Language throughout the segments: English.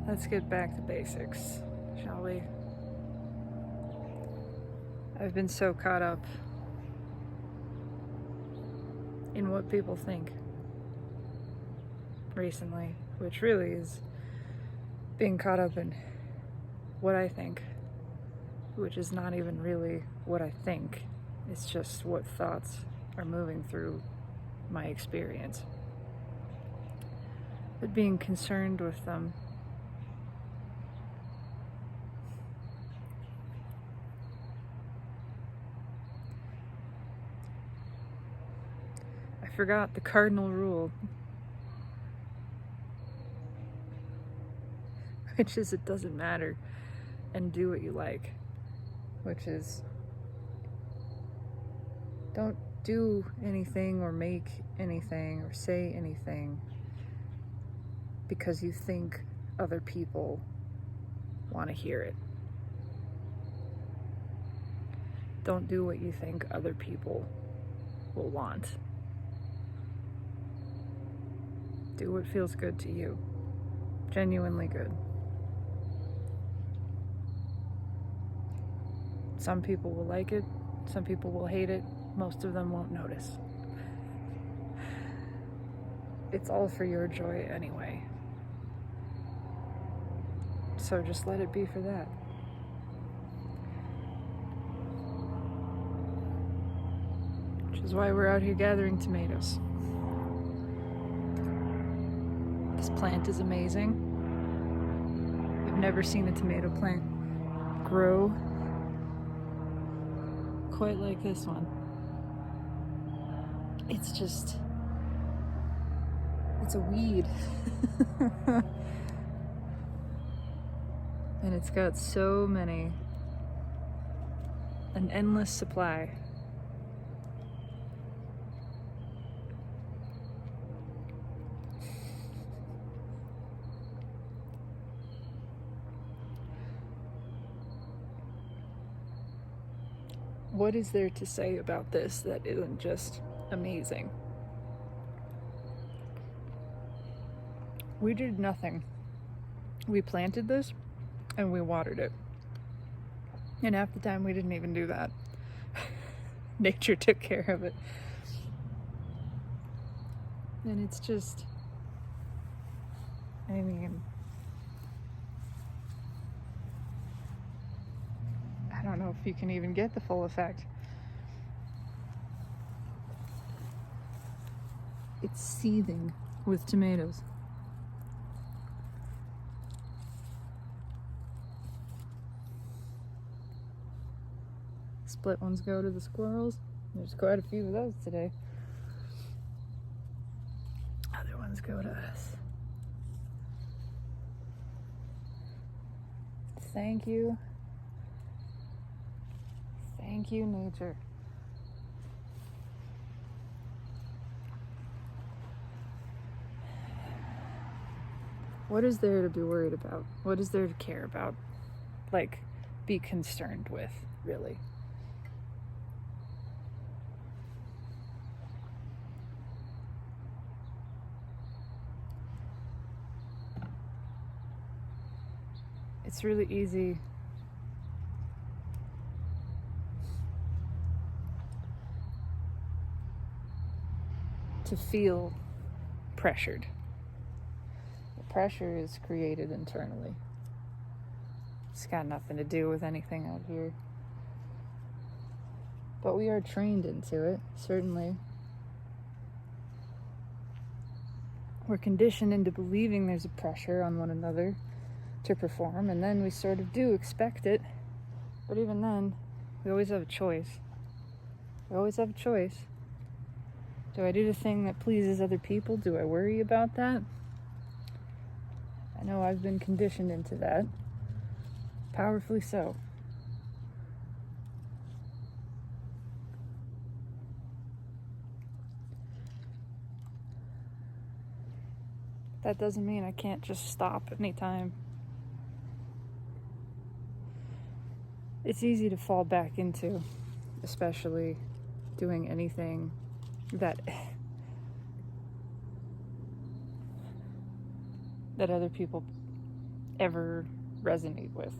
Let's get back to basics, shall we? I've been so caught up in what people think recently, which really is being caught up in what I think, which is not even really what I think. It's just what thoughts are moving through my experience. But being concerned with them I forgot the cardinal rule, which is it doesn't matter and do what you like, which is don't do anything or make anything or say anything because you think other people want to hear it. Don't do what you think other people will want. Do what feels good to you. Genuinely good. Some people will like it, some people will hate it, most of them won't notice. It's all for your joy anyway. So just let it be for that. Which is why we're out here gathering tomatoes. This plant is amazing. I've never seen a tomato plant grow quite like this one. It's just, it's a weed. And it's got so many, an endless supply. What is there to say about this that isn't just amazing? We did nothing. We planted this and we watered it. And half the time we didn't even do that. Nature took care of it. And it's just, I mean, I don't know if you can even get the full effect. It's seething with tomatoes. Split ones go to the squirrels. There's quite a few of those today. Other ones go to us. Thank you. Thank you, nature. What is there to be worried about? What is there to care about? Like, be concerned with, really? It's really easy to feel pressured. The pressure is created internally. It's got nothing to do with anything out here. But we are trained into it, certainly. We're conditioned into believing there's a pressure on one another to perform, and then we sort of do expect it. But even then, we always have a choice. We always have a choice. Do I do the thing that pleases other people? Do I worry about that? I know I've been conditioned into that. Powerfully so. That doesn't mean I can't just stop anytime. It's easy to fall back into, especially doing anything that other people ever resonate with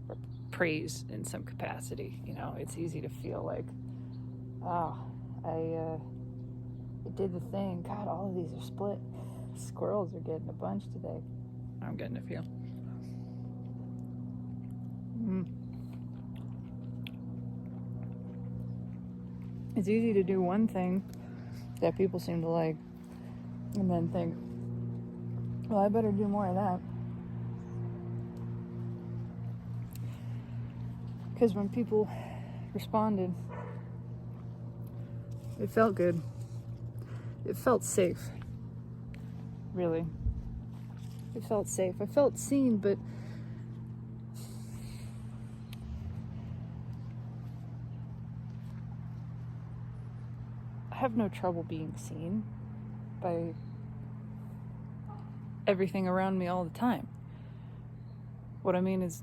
or praise in some capacity. You know, it's easy to feel like, oh, I did the thing. God, all of these are split. Squirrels are getting a bunch today. I'm getting a feel. It's easy to do one thing that people seem to like and then think, well, I better do more of that. Because when people responded, it felt good. It felt safe. Really. It felt safe. I felt seen, but I have no trouble being seen by everything around me all the time. What I mean is,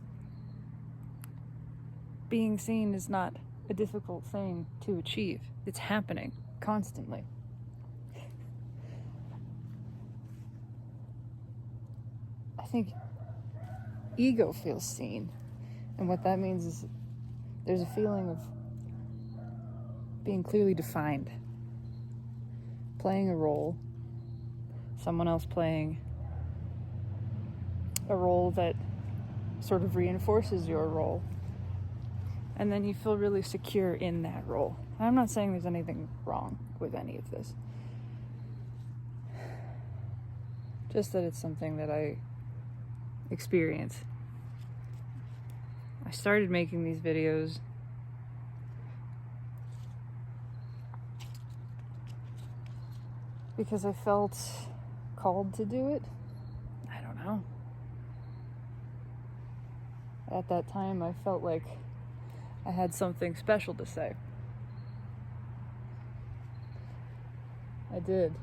being seen is not a difficult thing to achieve. It's happening constantly. I think ego feels seen. And what that means is there's a feeling of being clearly defined. Playing a role. Someone else playing a role that sort of reinforces your role. And then you feel really secure in that role. I'm not saying there's anything wrong with any of this. Just that it's something that I experience. I started making these videos because I felt called to do it. I don't know. At that time, I felt like I had something special to say. I did.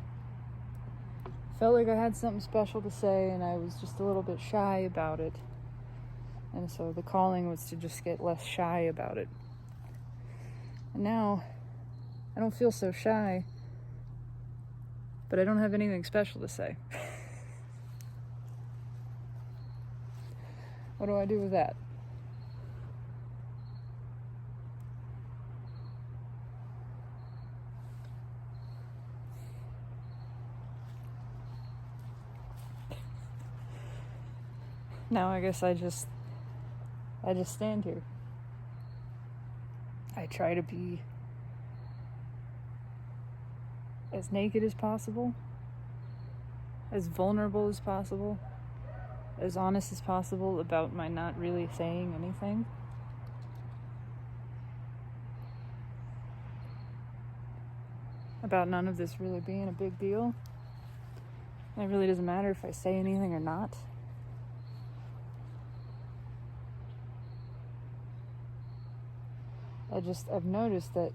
Felt like I had something special to say, and I was just a little bit shy about it. And so the calling was to just get less shy about it. And now, I don't feel so shy, but I don't have anything special to say. What do I do with that? Now I guess I just stand here. I try to be as naked as possible, as vulnerable as possible, as honest as possible about my not really saying anything. About none of this really being a big deal. And it really doesn't matter if I say anything or not. I've noticed that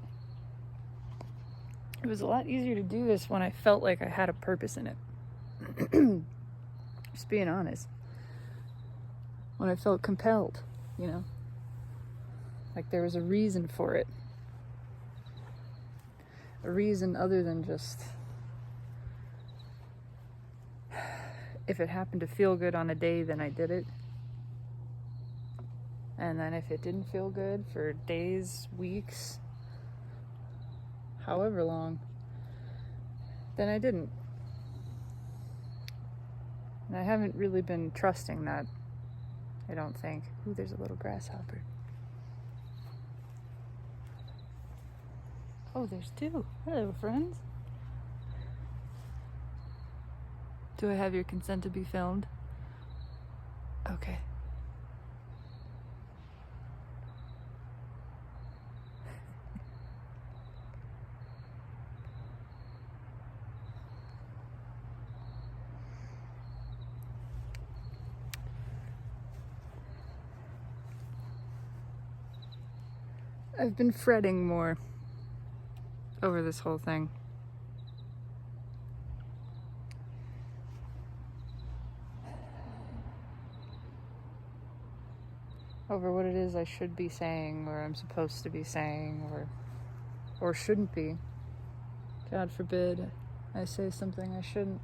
it was a lot easier to do this when I felt like I had a purpose in it. Just being honest. When I felt compelled, you know? Like there was a reason for it. A reason other than just if it happened to feel good on a day, then I did it. And then if it didn't feel good for days, weeks, however long, then I didn't. And I haven't really been trusting that, I don't think. Ooh, there's a little grasshopper. Oh, there's two. Hello, friends. Do I have your consent to be filmed? Okay. I've been fretting more over this whole thing. Over what it is I should be saying, or I'm supposed to be saying, or shouldn't be. God forbid I say something I shouldn't.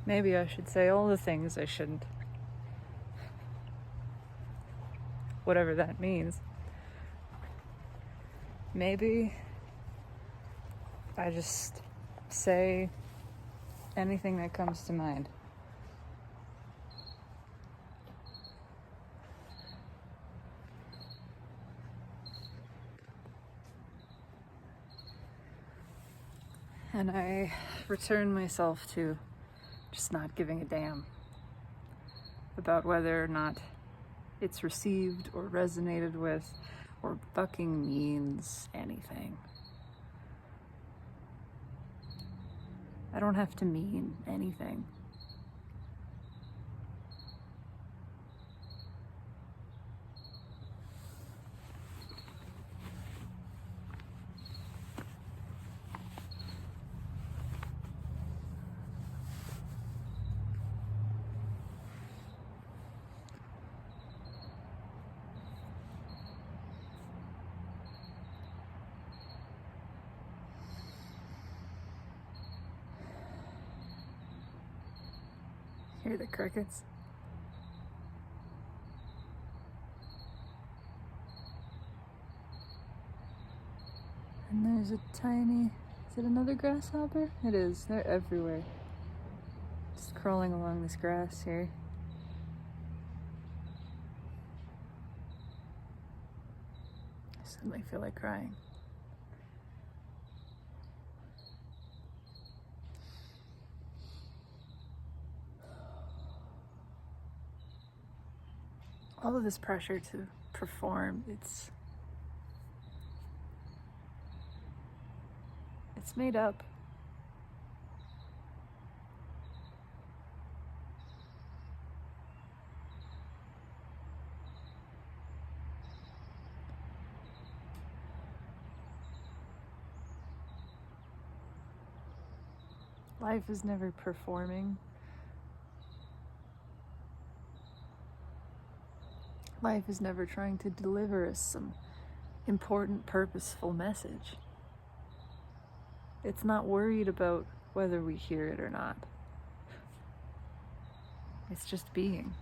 Maybe I should say all the things I shouldn't. Whatever that means. Maybe I just say anything that comes to mind. And I return myself to just not giving a damn about whether or not it's received or resonated with or fucking means anything. I don't have to mean anything. Hear the crickets? And there's a tiny, is it another grasshopper? It is, they're everywhere. Just crawling along this grass here. I suddenly feel like crying. All of this pressure to perform, it's made up. Life is never performing. Life is never trying to deliver us some important, purposeful message. It's not worried about whether we hear it or not. It's just being.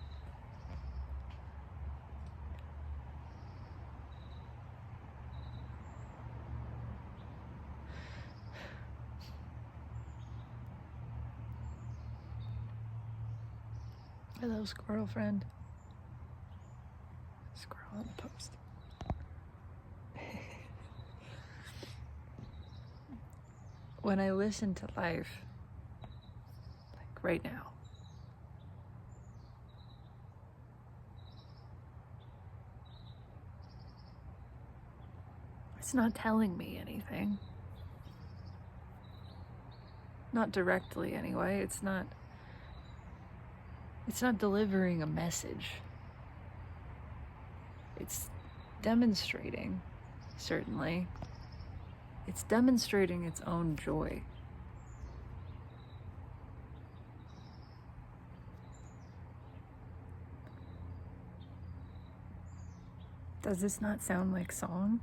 Hello, squirrel friend. Squirrel on the post. When I listen to life, like right now, it's not telling me anything. Not directly, anyway. It's not delivering a message. It's demonstrating, certainly. It's demonstrating its own joy. Does this not sound like song?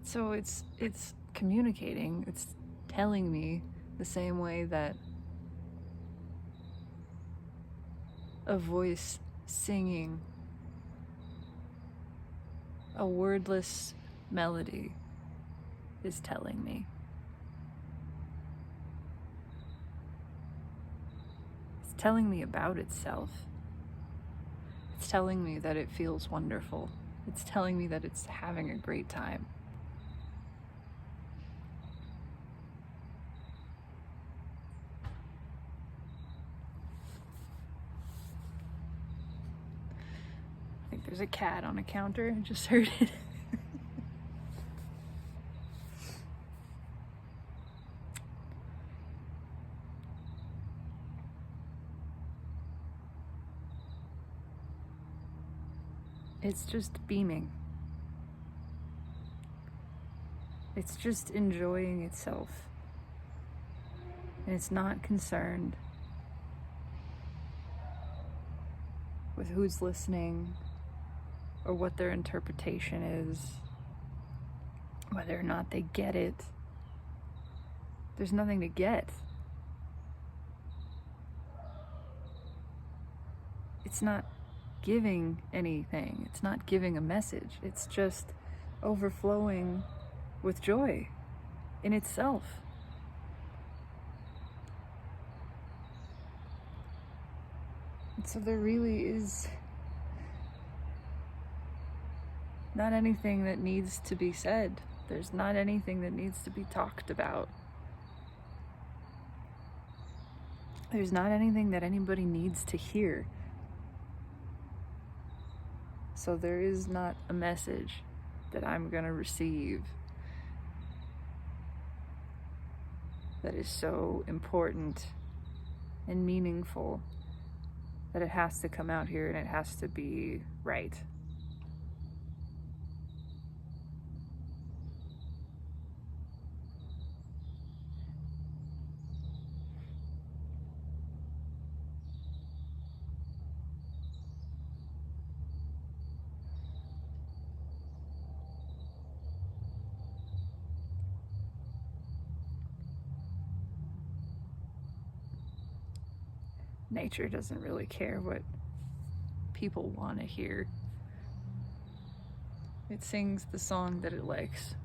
So it's communicating, it's telling me the same way that a voice singing a wordless melody is telling me. It's telling me about itself. It's telling me that it feels wonderful. It's telling me that it's having a great time. I think there's a cat on a counter. I just heard it. It's just beaming. It's just enjoying itself. And it's not concerned with who's listening or what their interpretation is, whether or not they get it. There's nothing to get. It's not giving anything. It's not giving a message. It's just overflowing with joy in itself. And so there really is not anything that needs to be said. There's not anything that needs to be talked about. There's not anything that anybody needs to hear. So there is not a message that I'm going to receive that is so important and meaningful that it has to come out here and it has to be right. Nature doesn't really care what people want to hear. It sings the song that it likes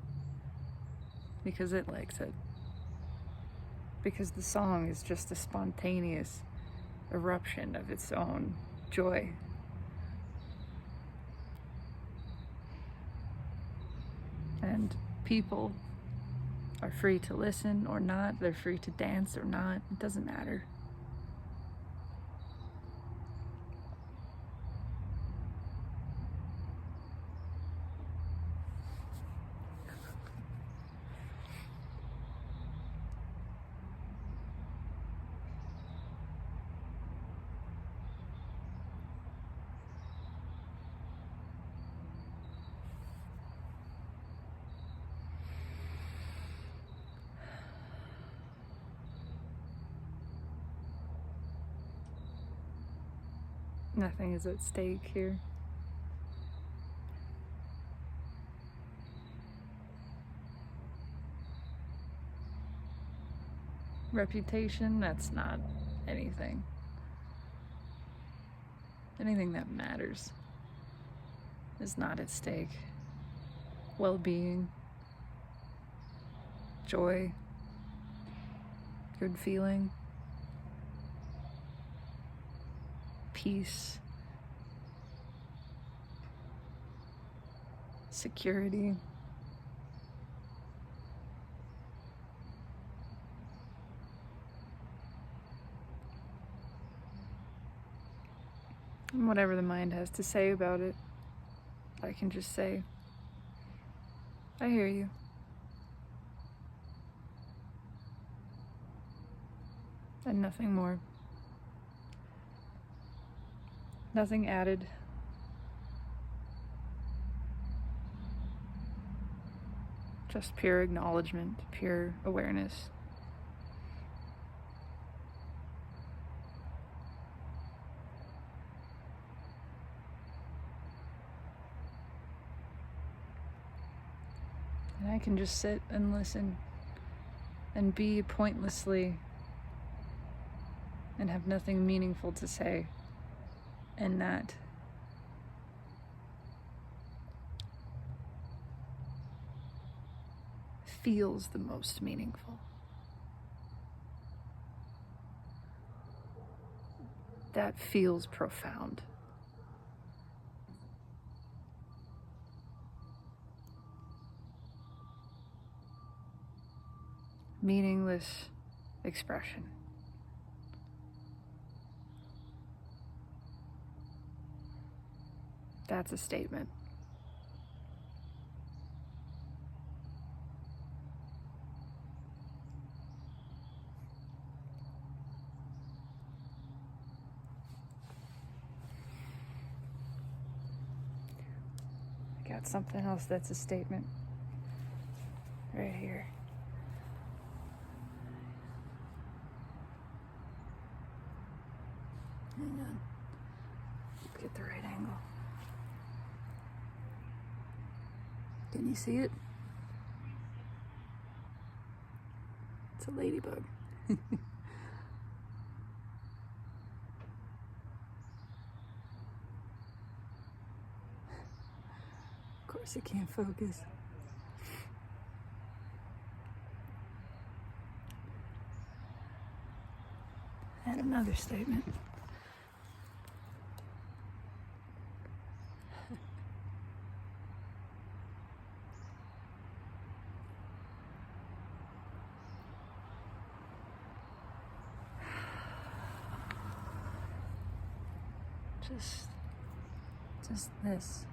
because it likes it. Because the song is just a spontaneous eruption of its own joy. And people are free to listen or not, they're free to dance or not, it doesn't matter. Nothing is at stake here. Reputation, that's not anything. Anything that matters is not at stake. Well-being, joy, good feeling, peace, security. And whatever the mind has to say about it, I can just say, I hear you. And nothing more. Nothing added. Just pure acknowledgement, pure awareness. And I can just sit and listen and be pointlessly and have nothing meaningful to say. And that feels the most meaningful. That feels profound. Meaningless expression. That's a statement. I got something else that's a statement right here. Hang on. Get the right angle. Can you see it? It's a ladybug. Of course it can't focus. And another statement. Just this.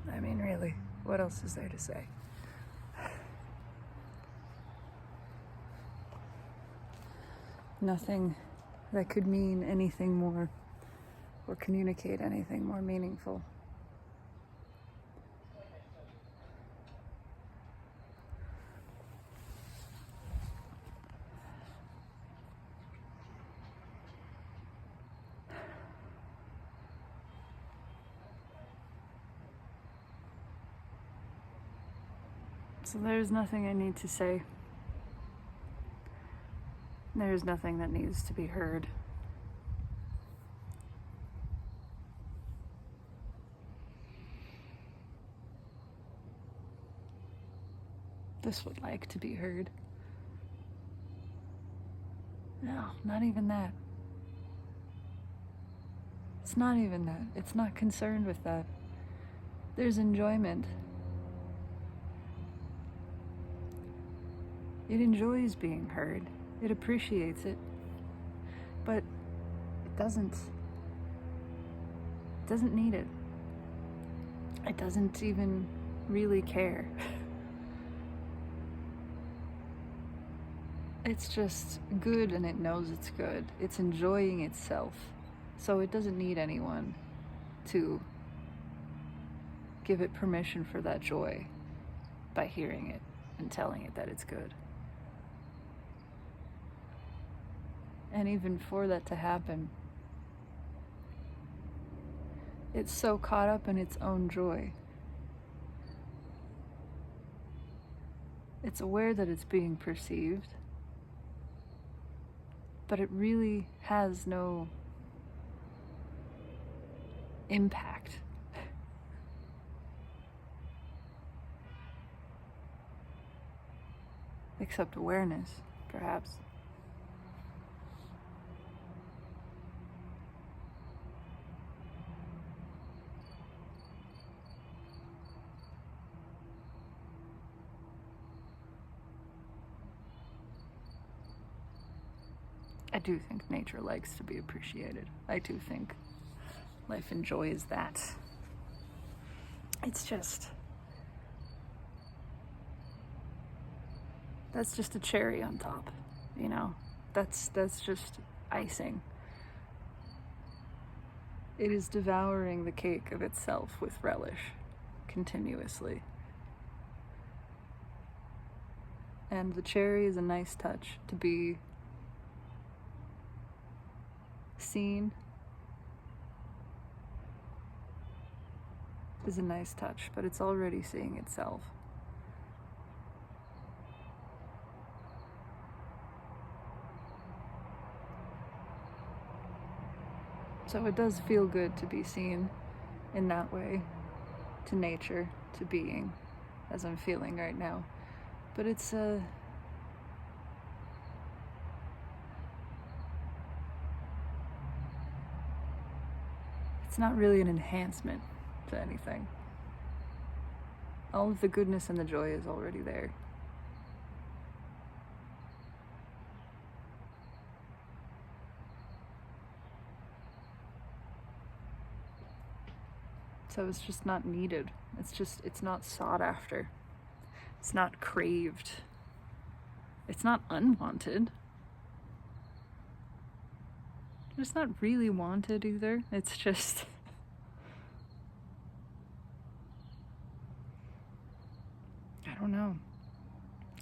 I mean, really, what else is there to say? Nothing that could mean anything more or communicate anything more meaningful. So there's nothing I need to say. There's nothing that needs to be heard. This would like to be heard. No, not even that. It's not even that. It's not concerned with that. There's enjoyment. It enjoys being heard. It appreciates it. But it doesn't need it. It doesn't even really care. It's just good and it knows it's good. It's enjoying itself. So it doesn't need anyone to give it permission for that joy by hearing it and telling it that it's good. And even for that to happen, it's so caught up in its own joy. It's aware that it's being perceived, but it really has no impact. Except awareness, perhaps. I do think nature likes to be appreciated. I do think life enjoys that. It's just, that's just a cherry on top, you know? That's just icing. It is devouring the cake of itself with relish, continuously. And the cherry is a nice touch to be seen. Is a nice touch, but it's already seeing itself. So it does feel good to be seen in that way, to nature, to being, as I'm feeling right now. But it's not really an enhancement to anything. All of the goodness and the joy is already there. So it's just not needed. It's not sought after. It's not craved. It's not unwanted. It's not really wanted either. It's just I don't know.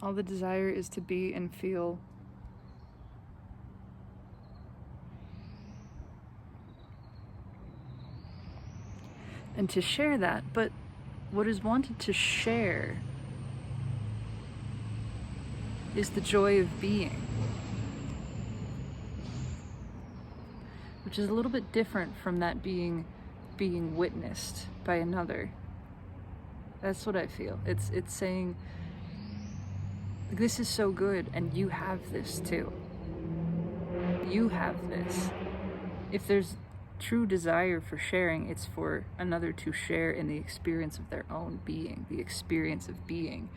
All the desire is to be and feel and to share that. But what is wanted to share is the joy of being, which is a little bit different from that being witnessed by another. That's what I feel. It's saying, this is so good, and you have this too. You have this. If there's true desire for sharing, it's for another to share in the experience of their own being, the experience of being,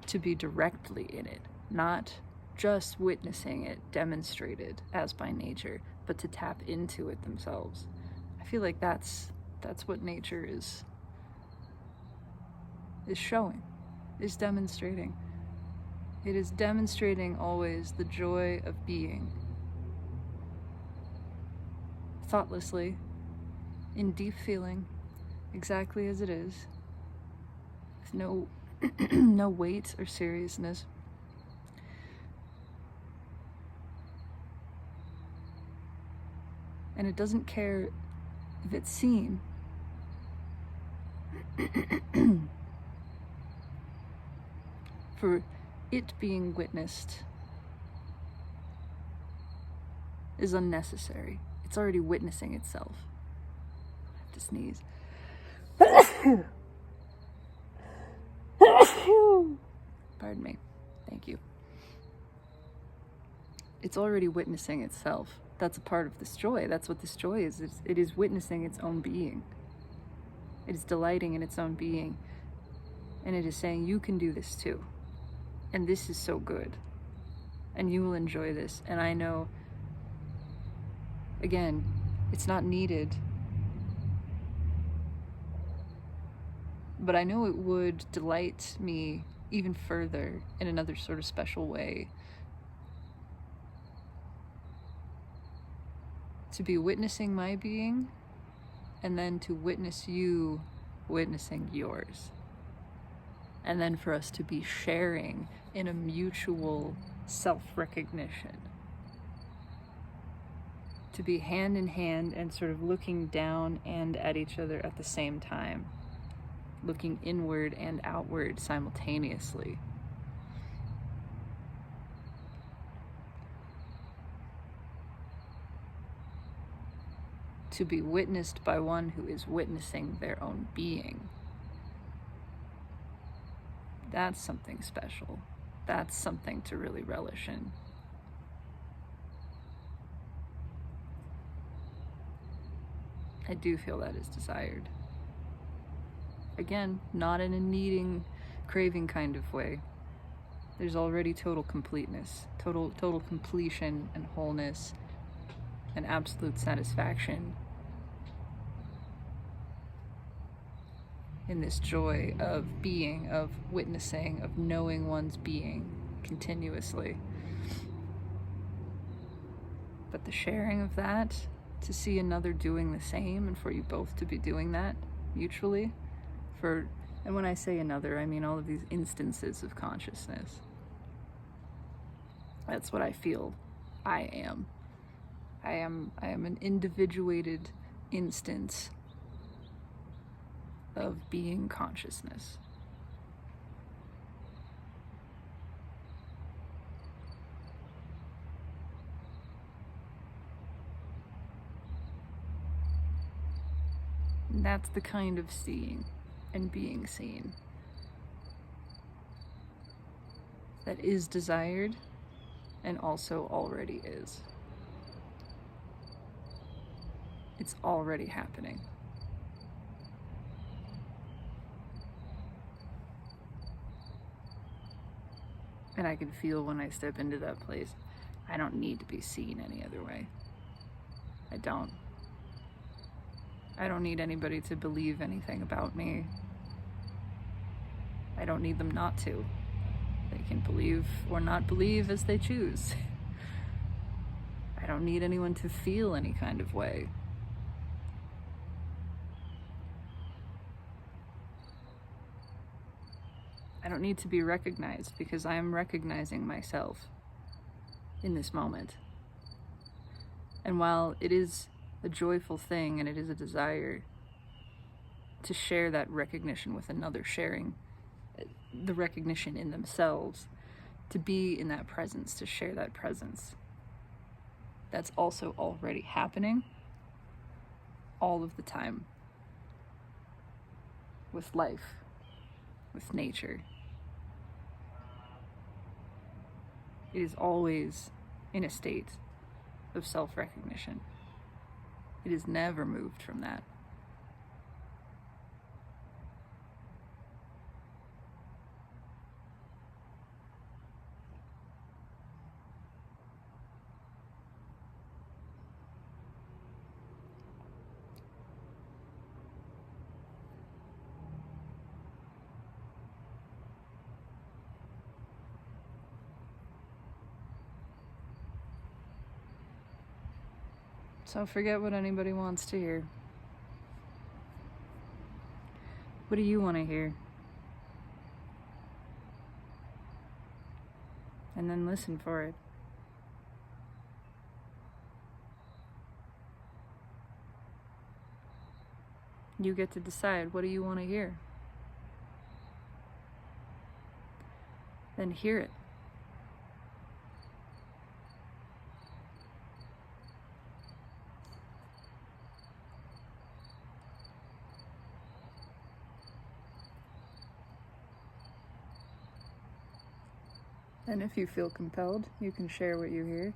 to be directly in it, not just witnessing it demonstrated as by nature, but to tap into it themselves. I feel like that's what nature is showing, is demonstrating. It is demonstrating always the joy of being, thoughtlessly, in deep feeling, exactly as it is, with no no weight or seriousness. And it doesn't care if it's seen. For it being witnessed is unnecessary. It's already witnessing itself. I have to sneeze. Pardon me. Thank you. It's already witnessing itself. That's a part of this joy. That's what this joy is. It is witnessing its own being. It is delighting in its own being. And it is saying, you can do this too. And this is so good. And you will enjoy this. And I know, again, it's not needed. But I know it would delight me even further in another sort of special way to be witnessing my being, and then to witness you witnessing yours. And then for us to be sharing in a mutual self-recognition. To be hand in hand and sort of looking down and at each other at the same time. Looking inward and outward simultaneously. To be witnessed by one who is witnessing their own being. That's something special. That's something to really relish in. I do feel that is desired. Again, not in a needing, craving kind of way. There's already total completeness, total completion and wholeness and absolute satisfaction in this joy of being, of witnessing, of knowing one's being continuously. But the sharing of that, to see another doing the same, and for you both to be doing that mutually, and when I say another, I mean all of these instances of consciousness. That's what I feel I am. I am an individuated instance of being consciousness. And that's the kind of seeing and being seen that is desired and also already is. It's already happening. And I can feel when I step into that place, I don't need to be seen any other way. I don't. I don't need anybody to believe anything about me. I don't need them not to. They can believe or not believe as they choose. I don't need anyone to feel any kind of way. I don't need to be recognized because I am recognizing myself in this moment. And while it is a joyful thing and it is a desire, to share that recognition with another, sharing the recognition in themselves, to be in that presence, to share that presence. That's also already happening all of the time with life, with nature. It is always in a state of self-recognition. It is never moved from that. So forget what anybody wants to hear. What do you want to hear? And then listen for it. You get to decide, what do you want to hear? Then hear it. And if you feel compelled, you can share what you hear.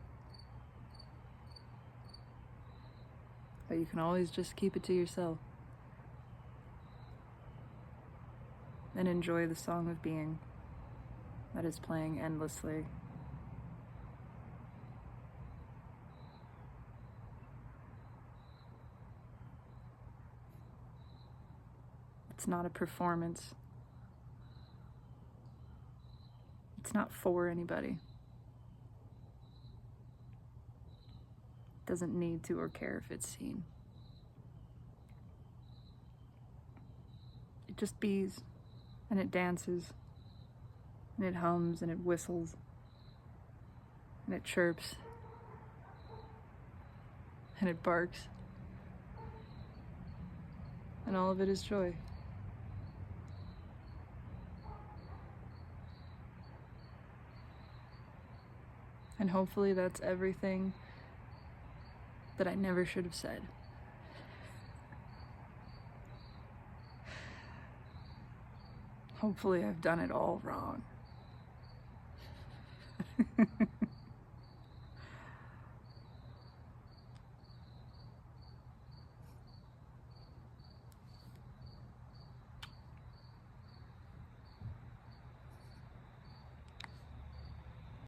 But you can always just keep it to yourself. And enjoy the song of being that is playing endlessly. It's not a performance. It's not for anybody. It doesn't need to or care if it's seen. It just bees, and it dances, and it hums, and it whistles, and it chirps, and it barks, and all of it is joy. And hopefully that's everything that I never should have said. Hopefully I've done it all wrong.